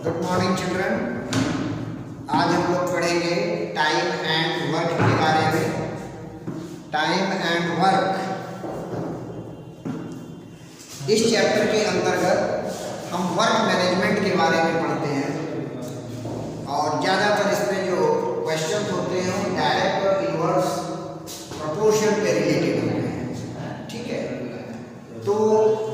Good morning children. आज हम लोग पढ़ेंगे टाइम एंड वर्क के बारे में। टाइम एंड वर्क इस चैप्टर के अंतर्गत हम वर्क मैनेजमेंट के बारे में पढ़ते हैं और ज़्यादातर इसमें जो क्वेश्चन होते हैं वो डायरेक्ट और इनवर्स प्रोपोर्शन के रिलेटेड होते हैं। ठीक है, तो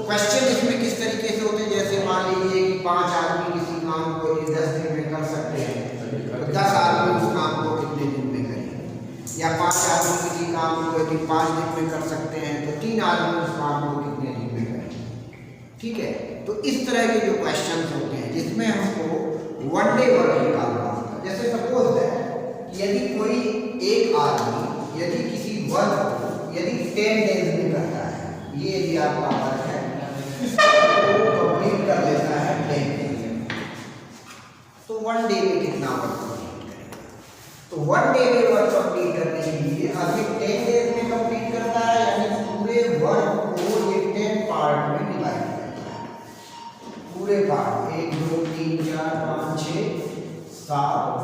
क्वेश्चन इसमें किस तरीके से होते हैं, जैसे मान लीजिए कि 5 आदमी किसी काम को 10 दिन में कर सकते हैं, तो 10 आदमी उस काम को कितने दिन में करेंगे, या 5 आदमी किसी काम को यदि 5 दिन में कर सकते हैं तो 3 आदमी उस काम को कितने दिन में करेंगे। ठीक है, तो इस तरह के जो क्वेश्चन होते हैं जिसमें हमको वन डे वर्क निकालना होता है। जैसे सपोज है कि यदि कोई एक आदमी यदि किसी वर्क को यदि 10 डेज में करता है, ये यदि आपका वर्क है तो कंप्लीट कर लेता है 10 डेज में, तो 1 डे में कितना वर्क कंप्लीट करेगा। तो 1 डे में वर्क कंप्लीट करने के लिए अभी 10 डेज में कंप्लीट करता है, यानी पूरे वर्क को ये 10 पार्ट में डिवाइड करता है। पूरे पार्ट 1 2 3 4 5 6 7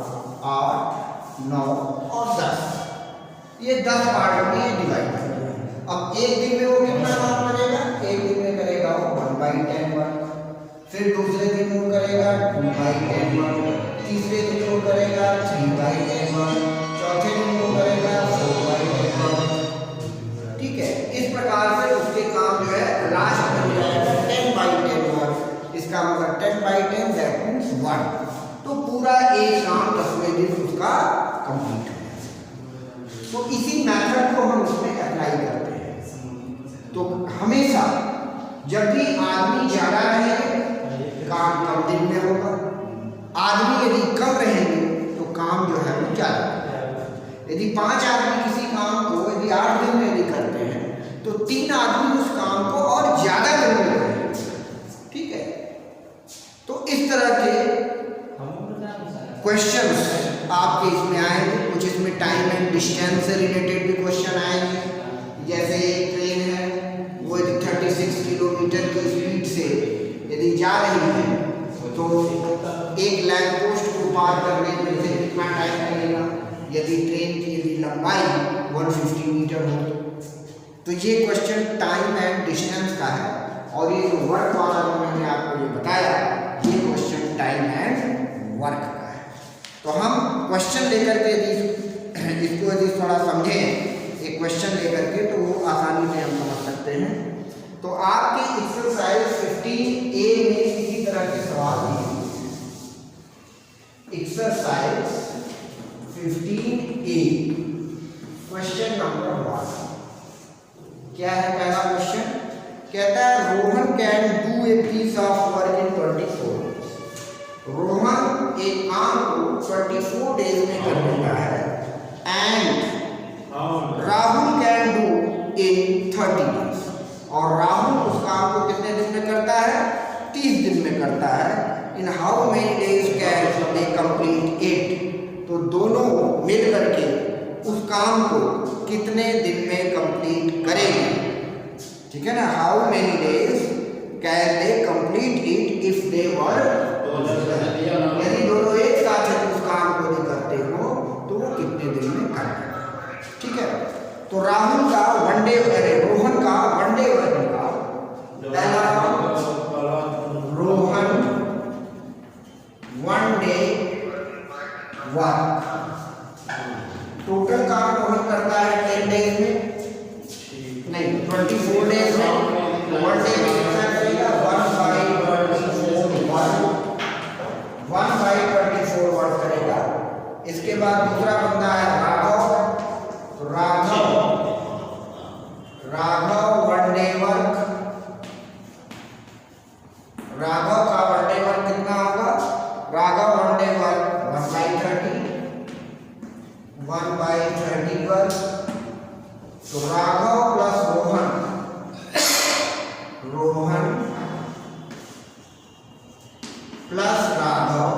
8 9 और 10, ये 10 पार्ट में डिवाइड करता है। अब एक दिन में वो कितना काम करेगा, एक दिन में करेगा वो 1/10 वर्क, फिर दूसरे दिन वो करेगा 2/10 वर्क, तीसरे दिन वो करेगा 3/10 वर्क, चौथे दिन वो करेगा 4/10 वर्क। ठीक है, इस प्रकार से उसके काम जो है लास्ट में जाएगा 10/10 वर्क। इसका मतलब 10/10 दैट मींस 1, तो पूरा एक काम 10वें दिन उसका कंप्लीट हो जाएगा। तो इसी मेथड को हम उसमें अप्लाई करते हैं। तो हमेशा जब भी आदमी ज्यादा रहेंगे काम कम दिन में होगा, आदमी यदि कम रहेंगे तो काम जो है वो ज्यादा होगा। यदि 5 आदमी किसी काम को यदि 8 दिन में यदि करते हैं तो 3 आदमी उस काम को और ज्यादा दिन में करेंगे। ठीक है, तो इस तरह के क्वेश्चंस आपके इसमें आएंगे। कुछ इसमें टाइम एंड डिस्टेंस से रिलेटेड भी क्वेश्चन आएंगे। जैसे एक ट्रेन है, वो यदि 36 किलोमीटर की स्पीड से यदि जा रही है तो एक लैंप पोस्ट को पार करने में उसे कितना टाइम लगेगा, यदि ट्रेन की यदि लंबाई 150 मीटर हो तो ये क्वेश्चन टाइम एंड डिस्टेंस का है। और ये जो वर्क वाला जो मैंने आपको ये बताया, ये क्वेश्चन टाइम एंड वर्क का है। तो हम क्वेश्चन लेकर के यदि इसको यदि थोड़ा समझें, एक क्वेश्चन लेकर के, तो वो आसानी से हम समझ सकते हैं। तो आपके एक्सरसाइज 15A में इसी तरह के सवाल दिए। एक्सरसाइज 15A क्वेश्चन नंबर 1 क्या है? पहला क्वेश्चन कहता है Rohan can do a piece of work in 24 days. Rohan एक काम को 24 डेज में कर लेता है and Rahul can do in 30 days. और राहुल उस काम को कितने दिन में करता है? 30 दिन में करता है। In how many days can they complete it. तो दोनों मिल करके उस काम को कितने दिन में कंप्लीट करेंगे। ठीक है ना, how many days can they complete it if they were, यदि दोनों एक साथ उस काम को यदि करते हो तो वो कितने दिन में करेंगे। ठीक है, तो राहुल का 1 डे, रोहन का 1 डे वर्क का पहला रोहन 1 डे वर्क, टोटल काम रोहन करता है 10 डेज में, नहीं 24 डेज में। 1 डे में कितना करेगा? 1/24 वर्क करेगा। इसके बाद दूसरा बंदा है राघव। तो राघव 1 डे वर्क, राघव का 1 डे वर्क कितना होगा? राघव 1 डे वर्क 1/30 वर्क। तो Raghav plus Rohan plus Raghav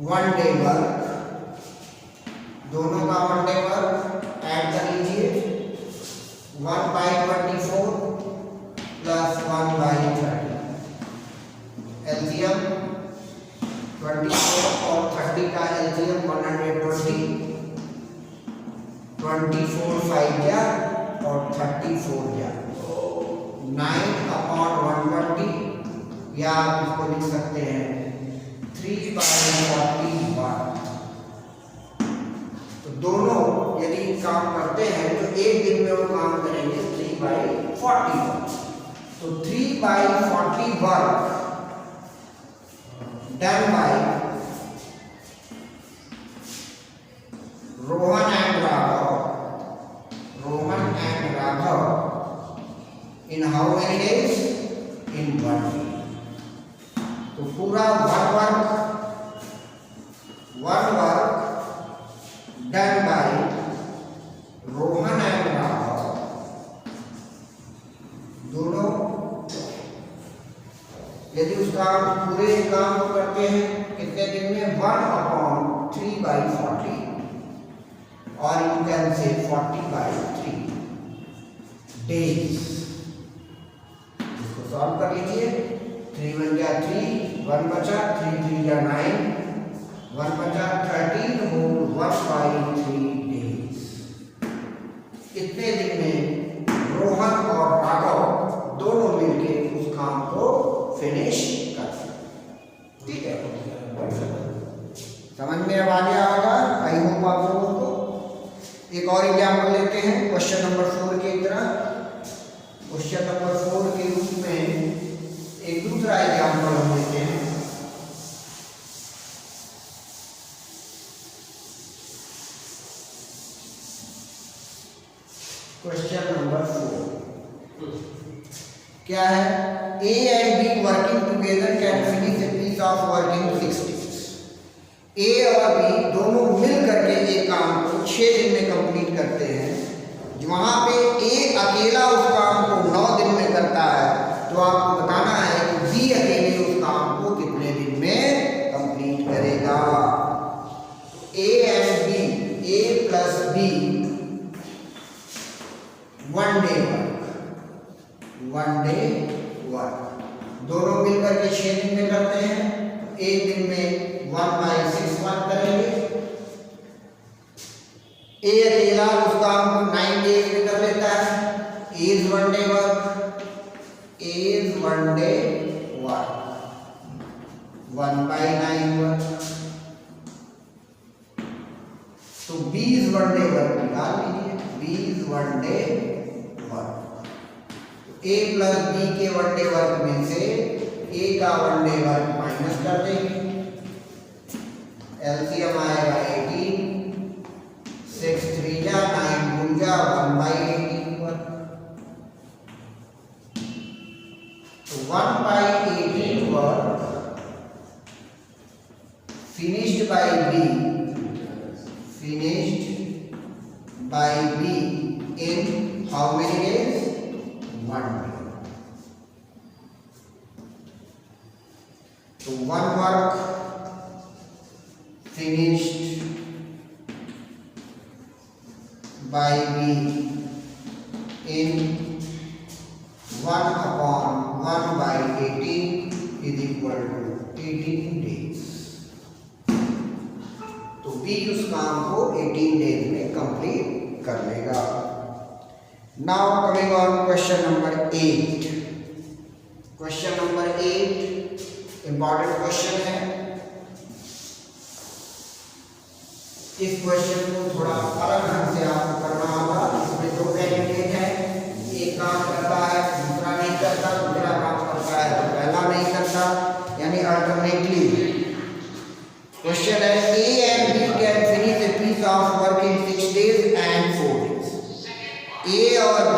1 day work, दोनों का 1 डे वर्क ऐड कर लीजिए। 1/24 प्लस 4 जा 9/120, या आप इसको लिख सकते हैं 3/41। तो दोनों यदि काम करते हैं तो एक दिन में वो काम करेंगे 3/40। तो 3/40 work done by Rohan and Raghav in how many days? In 1 day. तो पूरा one work done by Rohan and Raghav, दोनों यदि उस काम पूरे काम को करते हैं कितने दिन में? 1/3/40, और यू कैन से 40/3 डेज। इसको सॉल्व कर लीजिए। 3 1 जा 3, 1 बचा, 3 3 जा 9, 1 बचा 13 होल 1/3 डेज। इतने दिन में रोहन और राघव दोनों मिलके उस काम को फिनिश कर। ठीक है, समझ में अब आ गया होगा आई होप आप लोगों को। एक और एग्जाम्पल लेते हैं क्वेश्चन नंबर 4 की तरह। क्वेश्चन नंबर 4 के रूप में एक दूसरा एग्जाम्पल हम लेते हैं। क्वेश्चन नंबर 4 क्या है? A and B working together can finish a piece of work in 6 days। A और B दोनों मिल करके एक काम को 6 दिन में कंप्लीट करते हैं। वहां पे A अकेला उस काम को 9 दिन में करता है, तो आपको बताना है कि B अकेले उस काम को कितने दिन में कंप्लीट करेगा। A and B, A plus B 1 day work दोनों मिलकर के 6 दिन में करते हैं। एक दिन में 1/6 वर्क करेंगे। ए अकेला उस काम को 9 डेज में कर लेता है। Is 1 day work 1/9 work. तो 20 1 डे वर्क निकाल लीजिए। 20 1 day work. A plus B के 1 डे वर्क में से A का 1 डे वर्क माइनस कर देंगे। एलसीएम आएगा 18, 6 3 जा 9 2 जा 1/18 वर्क। तो 1/18 work finished by B in how many days? 1 day। तो 1 work finished by B in 1/1/18 is equal to 18 days। तो B उस काम को 18 डेज में कंप्लीट कर लेगा। Now coming on question number 8। Question number 8 important question है। इस क्वेश्चन को थोड़ा अलग ढंग से आपको करना होगा। इसमें 2 कैंडिडेट हैं, एक काम करता है दूसरा नहीं करता, दूसरा काम करता है तो पहला नहीं करता, यानी अल्टरनेटली। क्वेश्चन है A and B can finish a piece of work in 6 days and 4 days। A और B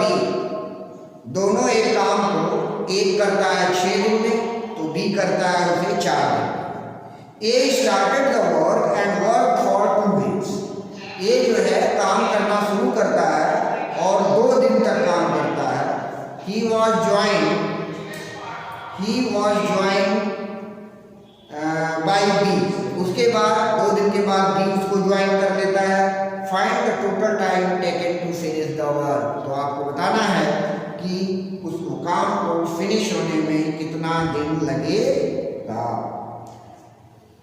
दोनों एक काम को एक करता है 6 दिन में, तो B करता है उसे 4 दिन। A started the work and worked for 2 days। A जो है काम करना शुरू करता है और 2 दिन तक काम करता है। He was joined by B। उसके बाद 2 दिन के बाद B उसको ज्वाइन कर लेता है। Find the total time taken to finish the work. तो आपको बताना है कि उस काम को फिनिश होने में कितना दिन लगेगा।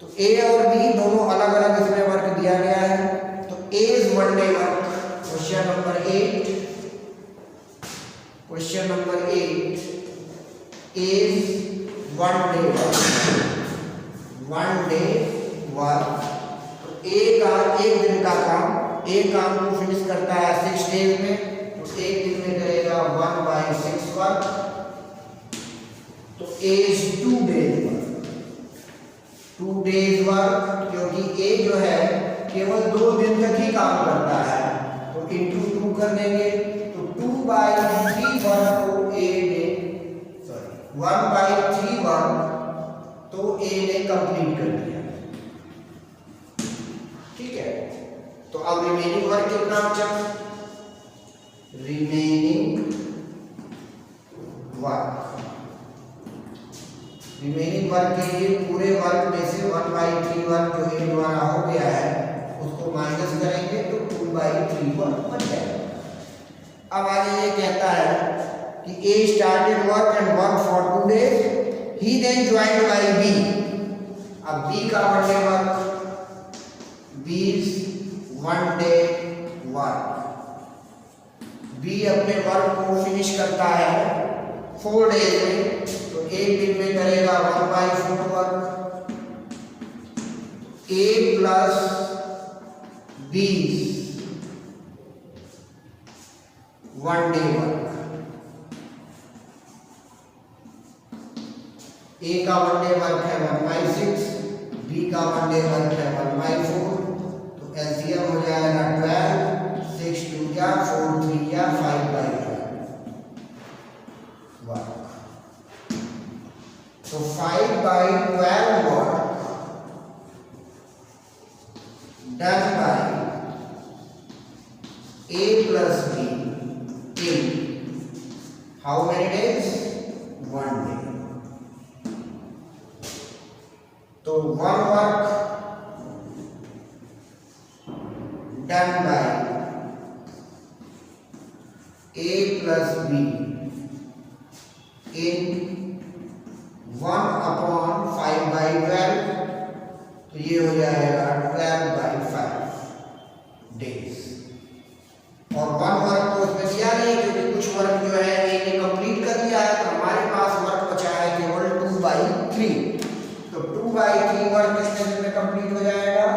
तो A और B दोनों अलग अलग इसमें वर्क दिया गया है। तो A is 1 day work. Question number 8 question number 8 is one day work. एक दिन का काम, एक काम को फिनिश करता है 6 डेज में, तो एक दिन में करेगा 1/6 वर्क, तो is 2 days work. 2 days work, क्योंकि ए जो है केवल 2 दिन तक ही काम करता है, तो इंटू 2 कर देंगे, तो 2/3 वर्क को ए ने 1/3 वर्क तो ए ने कंप्लीट कर दिया। ठीक है, तो अब रिमेनिंग वर्क कितना बचा? रिमेनिंग वर्क के लिए पूरे वर्क में से 1/3 वर्क जो ए द्वारा हो गया है उसको माइनस करेंगे, तो 2/3 वर्क बन जाएगा। अब आगे ये कहता है कि A started work and work for 2 days, he then joined by B. अब बी का one day work, B's 1 day work, B अपने वर्क को फिनिश करता है 4 डेज में, तो एक दिन में करेगा 1/4 वर्क। ए प्लस बी 1 डे वर्क, ए का 1 डे वर्क है 1/6, बी का 1 डे वर्क है 1/4, तो एलसीएम हो जाएगा 12, 6 2 या 4 3 या 5/12 वर्क। तो 5/12 work done by A plus B in how many days? 1 day. तो one work done by A plus B in 1/5/12, तो ये हो जाएगा 12/5 डेज। और 1 वर्क तो उसमें दिया नहीं, क्योंकि कुछ वर्क जो है ए ने कंप्लीट कर दिया है, तो हमारे पास वर्क बचा है केवल 2/3। तो 2/3 वर्क कितने दिन में कंप्लीट हो जाएगा?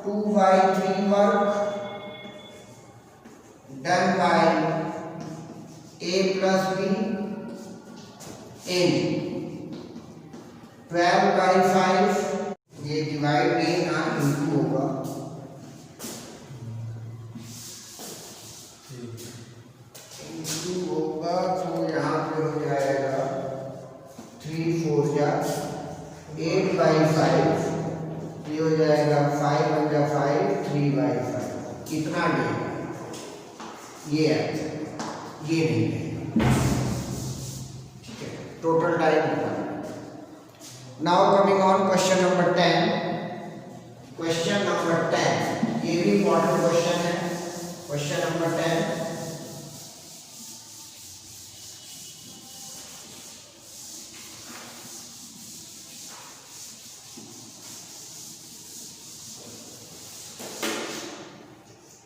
2/3 work done by A plus B in 12/5, ये डिवाइड नहीं ना इंटू होगा, तो यहाँ पे हो जाएगा 3 4 या 8/5, ये हो जाएगा 5 × 5 3/5। कितना डे? ये नहीं है, ठीक है। टोटल टाइम कितना? Now coming on question number 10। Question number 10 ये भी इंपॉर्टेंट क्वेश्चन है। क्वेश्चन नंबर 10,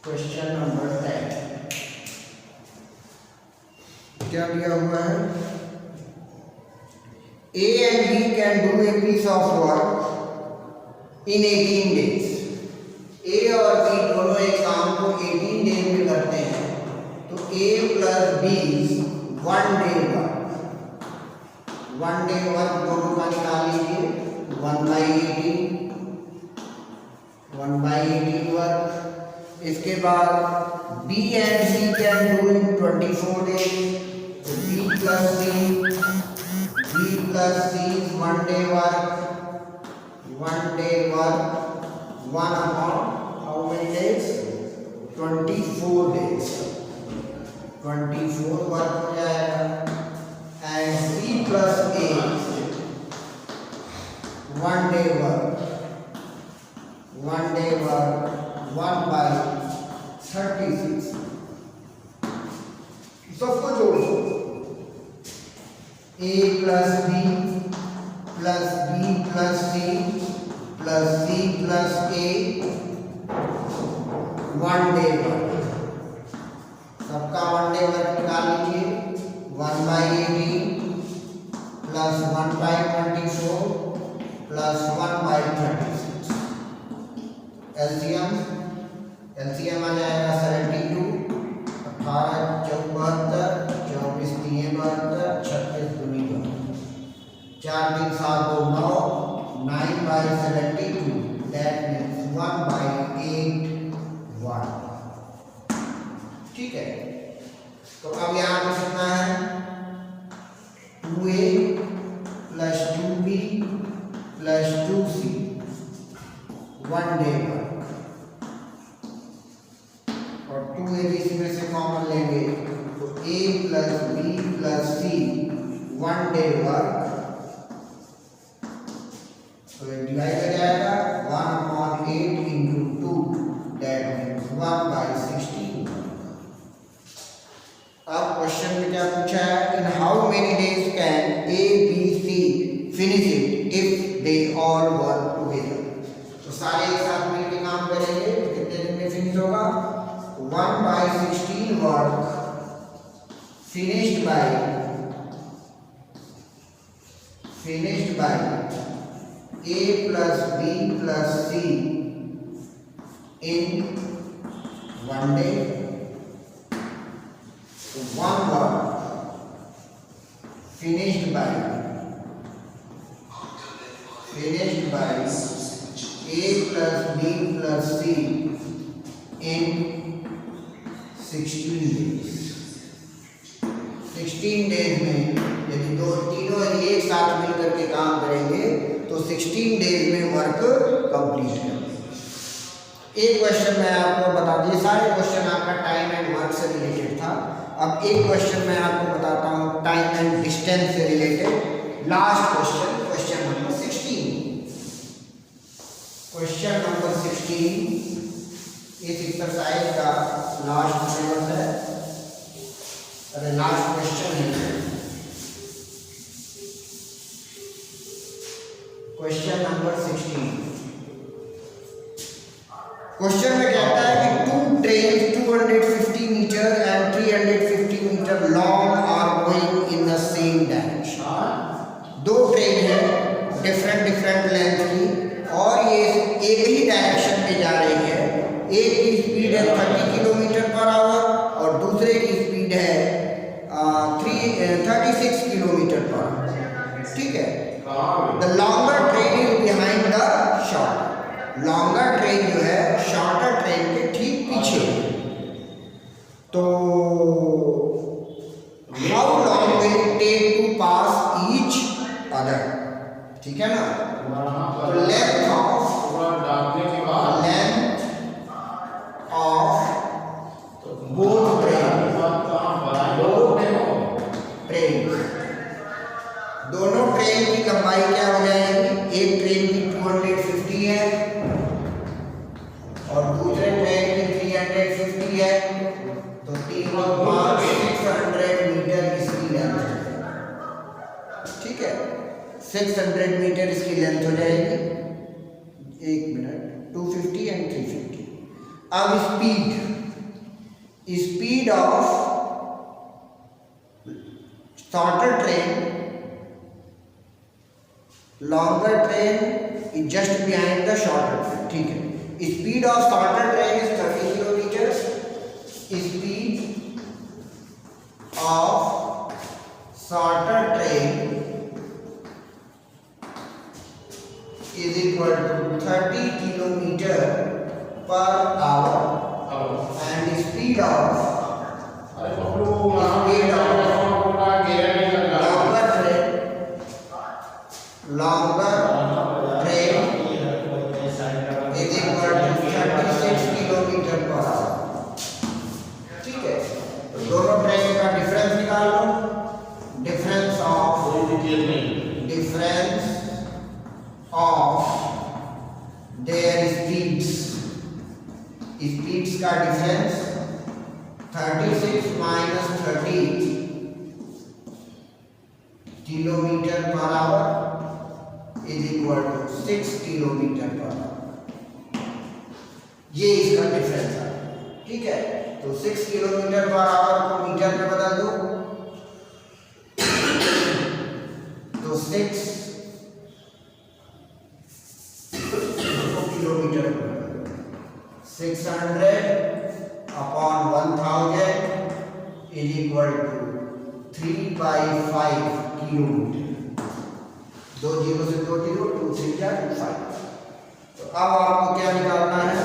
क्वेश्चन नंबर 10 क्या दिया हुआ है? A and B can do a piece of work in 18 days. A और B दोनों एक काम को 18 डेज में करते हैं, तो A plus B 1 day work. 1 day work दोनों का निकाल लीजिए, 1/18 वर्क। इसके बाद B and C can do in 24 days, तो B plus C 1 day work, 1/1 how many days? 24 days, 24 work हो जाएगा। And C plus A 1 day work, 1/36। सबको जोड़ दो, A plus B plus B plus C plus C plus A 1 day work. सबका 1 day work निकाल लीजिए, 1/18 plus 1/24 plus 1/36। LCM आ जाएगा 72, 18 चौक 72, 24 3 72, 36 दूनी 4 3 7 2 9, 9/72, दैट मीन्स 1/81। ठीक है, तो अब यहाँ पे कितना है 2a plus 2b plus 2c 1 day work, और 2a भी इसमें से कॉमन लेंगे तो a plus b plus c 1 day work, तो ये डिवाइड हो जाएगा 1/8 into 2, दैट मीन्स 1/16। अब क्वेश्चन में क्या पूछा है, in how many days can A B C finish it if they all work together. तो सारे एक साथ मिलकर काम करेंगे तो कितने दिन में फिनिश होगा, 1/16 work finished by a plus b plus c in 1 day। One work finished by a plus b plus c in 16 days। 16 days में यदि तीनों एक साथ मिलकर के काम करेंगे तो 16 डेज में वर्क कंप्लीट करेंगे। एक क्वेश्चन मैं आपको बता दिए, सारे क्वेश्चन आपका टाइम एंड वर्क से रिलेटेड था। अब एक क्वेश्चन मैं आपको बताता हूँ टाइम एंड डिस्टेंस से related, last question, question number 16। Question number 16 इस एक्सरसाइज का लास्ट सिलेबस है, अरे लास्ट क्वेश्चन है। क्वेश्चन नंबर 16, क्वेश्चन में कहता है कि 2 trains 250 metre and 350 metre long are going in the same direction. 2 train है डिफरेंट लेंथ की और ये एक ही डायरेक्शन में जा रही है। एक की स्पीड है 30 किलोमीटर पर आवर और दूसरे की स्पीड है 36 किलोमीटर पर आवर। ठीक है, the longer train is behind the short. Longer train जो है शॉर्टर ट्रेन के ठीक पीछे। तो how long will it take to pass each other. ठीक है ना, तो लेंथ ऑफ बोथ ट्रेन, दोनों ट्रेन की लंबाई क्या हो जाएगी, एक ट्रेन की 250 है और दूसरे ट्रेन की 350 है, तो 3 और 5 600 मीटर इसकी लेंथ है। ठीक है, 600 मीटर इसकी लेंथ हो जाएगी। एक मिनट, 250 एंड 350। अब speed of shorter train, longer train is just behind the shorter train. ठीक है, speed of shorter train is 30 kilometre, speed of shorter train is equal to 30 kilometre per hour and speed of longer train is equal to 36 kilometre per hour. ठीक है, तो दोनों ट्रेन का difference निकाल लो। डिफरेंस ऑफ देयर स्पीड्स का difference 36 minus 30 kilometre per hour is equal to 6 kilometre per hour. ये इसका डिफरेंस है। ठीक है, तो 6 किलोमीटर पर आवर को मीटर में बदल दो तो 6 kilometre 600/1000 is equal to 3/5 kilometre. 2 zero से 2 जीरो, 2 3 जा 5। तो अब आपको क्या निकालना है,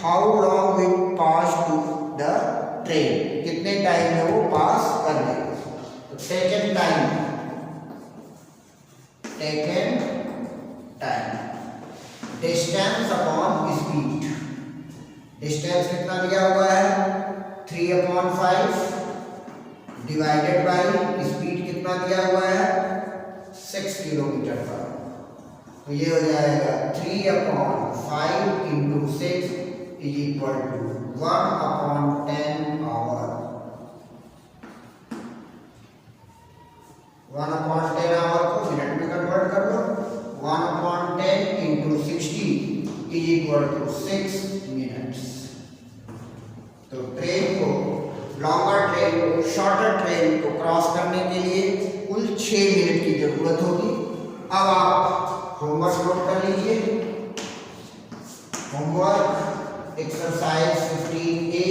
how long will pass to the train, कितने टाइम में वो पास कर देगा। तो taken time distance upon speed, distance कितना दिया हुआ है 3/5 डिवाइडेड बाई स्पीड कितना दिया हुआ है 6 किलोमीटर पर। तो ये हो जाएगा 3/5 into 6 is equal to 1/10 hour. 1/10 hour को मिनट में कन्वर्ट कर लो। 1/10 into 60 is equal to 6 minutes. तो ट्रेन को, लॉन्गर ट्रेन को शॉर्टर ट्रेन को क्रॉस करने के लिए कुल 6 मिनट की जरूरत होगी। अब आप होमवर्क नोट कर लीजिए। Homework exercise 15A,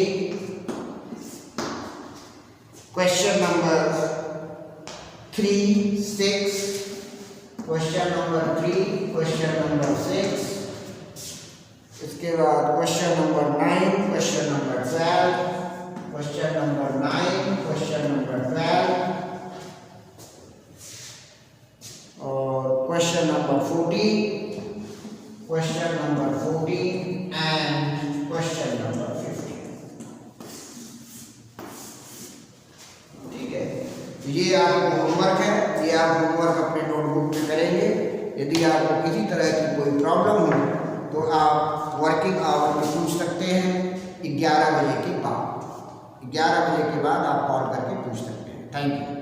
question number 3, 6, question number 3, question number 6, इसके बाद question number 9, question number 12, question number 9, question number 12 और question number 14, question number 14 and question number 15। ठीक है, ये आपको होमवर्क है, ये आप होमवर्क अपने नोटबुक में करेंगे। यदि आपको किसी तरह की कोई प्रॉब्लम हो तो आप वर्किंग आवर में पूछ सकते हैं 11 बजे के बाद। 11 बजे के बाद आप कॉल करके पूछ सकते हैं। Thank you.